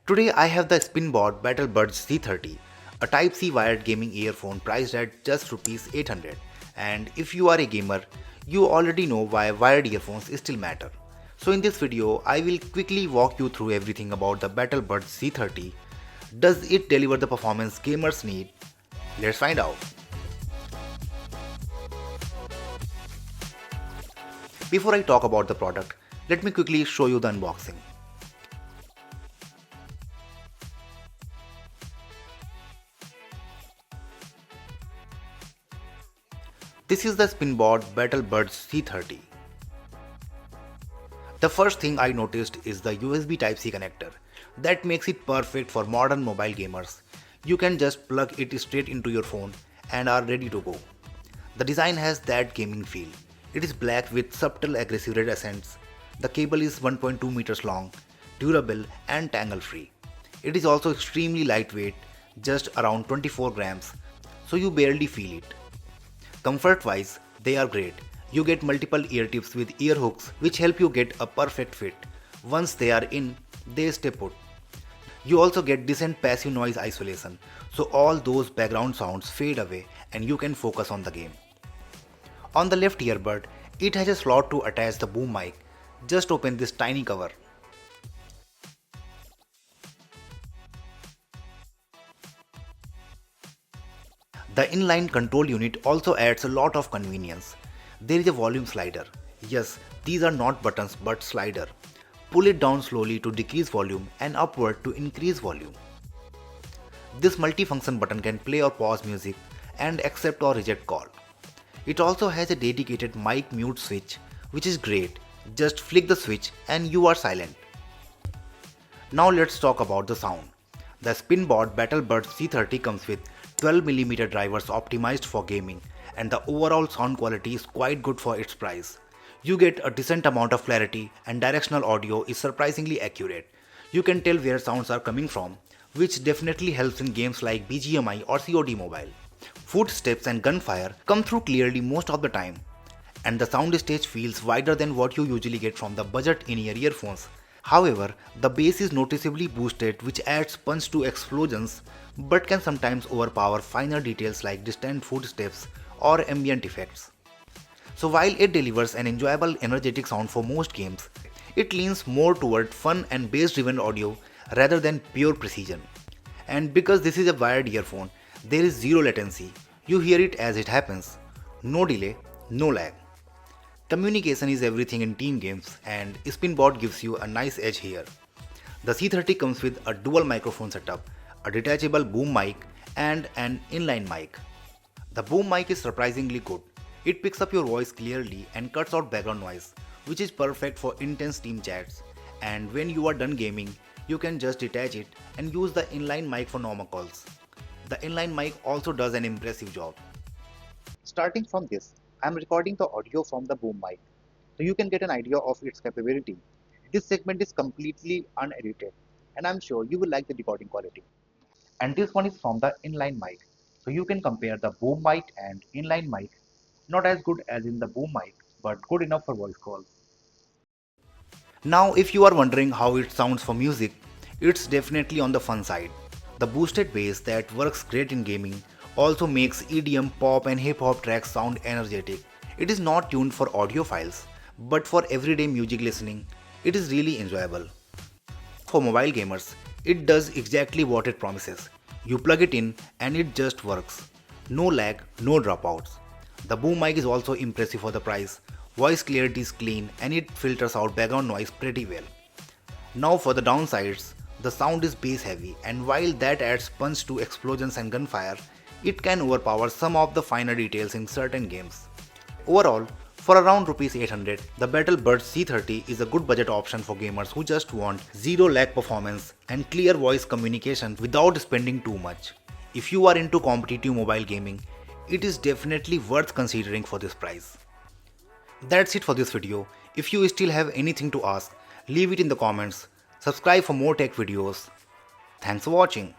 Today I have the SpinBot BattleBudz C30, a Type-C wired gaming earphone priced at just Rs 800. And if you are a gamer, you already know why wired earphones still matter. So in this video, I will quickly walk you through everything about the BattleBudz C30. Does it deliver the performance gamers need? Let's find out. Before I talk about the product, let me quickly show you the unboxing. This is the SpinBot BattleBudz C30. The first thing I noticed is the USB Type-C connector. That makes it perfect for modern mobile gamers. You can just plug it straight into your phone and are ready to go. The design has that gaming feel. It is black with subtle aggressive red accents. The cable is 1.2 meters long, durable and tangle-free. It is also extremely lightweight, just around 24 grams, so you barely feel it. Comfort-wise, they are great. You get multiple ear tips with ear hooks which help you get a perfect fit. Once they are in, they stay put. You also get decent passive noise isolation, so all those background sounds fade away and you can focus on the game. On the left earbud, it has a slot to attach the boom mic. Just open this tiny cover. The inline control unit also adds a lot of convenience. There is a volume slider. Yes, these are not buttons but slider. Pull it down slowly to decrease volume and upward to increase volume. This multifunction button can play or pause music and accept or reject call. It also has a dedicated mic mute switch, which is great. Just flick the switch and you are silent. Now let's talk about the sound. The SpinBot BattleBudz C30 comes with 12mm drivers optimized for gaming, and the overall sound quality is quite good for its price. You get a decent amount of clarity and directional audio is surprisingly accurate. You can tell where sounds are coming from, which definitely helps in games like BGMI or COD Mobile. Footsteps and gunfire come through clearly most of the time, and the sound stage feels wider than what you usually get from the budget in-ear earphones. However, the bass is noticeably boosted, which adds punch to explosions but can sometimes overpower finer details like distant footsteps or ambient effects. So while it delivers an enjoyable energetic sound for most games, it leans more toward fun and bass-driven audio rather than pure precision. And because this is a wired earphone, there is zero latency. You hear it as it happens. No delay, no lag. Communication is everything in team games, and SpinBot gives you a nice edge here. The C30 comes with a dual microphone setup, a detachable boom mic and an inline mic. The boom mic is surprisingly good. It picks up your voice clearly and cuts out background noise, which is perfect for intense team chats. And when you are done gaming, you can just detach it and use the inline mic for normal calls. The inline mic also does an impressive job. Starting from this, I am recording the audio from the boom mic, so you can get an idea of its capability. This segment is completely unedited, and I'm sure you will like the recording quality. And this one is from the inline mic, so you can compare the boom mic and inline mic. Not as good as in the boom mic, but good enough for voice calls. Now if you are wondering how it sounds for music, it's definitely on the fun side. The boosted bass that works great in gaming also makes EDM, pop and hip hop tracks sound energetic. It is not tuned for audiophiles, but for everyday music listening, it is really enjoyable. For mobile gamers, it does exactly what it promises. You plug it in and it just works. No lag, no dropouts. The boom mic is also impressive for the price. Voice clarity is clean and it filters out background noise pretty well. Now for the downsides, the sound is bass heavy, and while that adds punch to explosions and gunfire, it can overpower some of the finer details in certain games. Overall, for around Rs 800, the BattleBudz C30 is a good budget option for gamers who just want zero lag performance and clear voice communication without spending too much. If you are into competitive mobile gaming, it is definitely worth considering for this price. That's it for this video. If you still have anything to ask, leave it in the comments. Subscribe for more tech videos. Thanks for watching.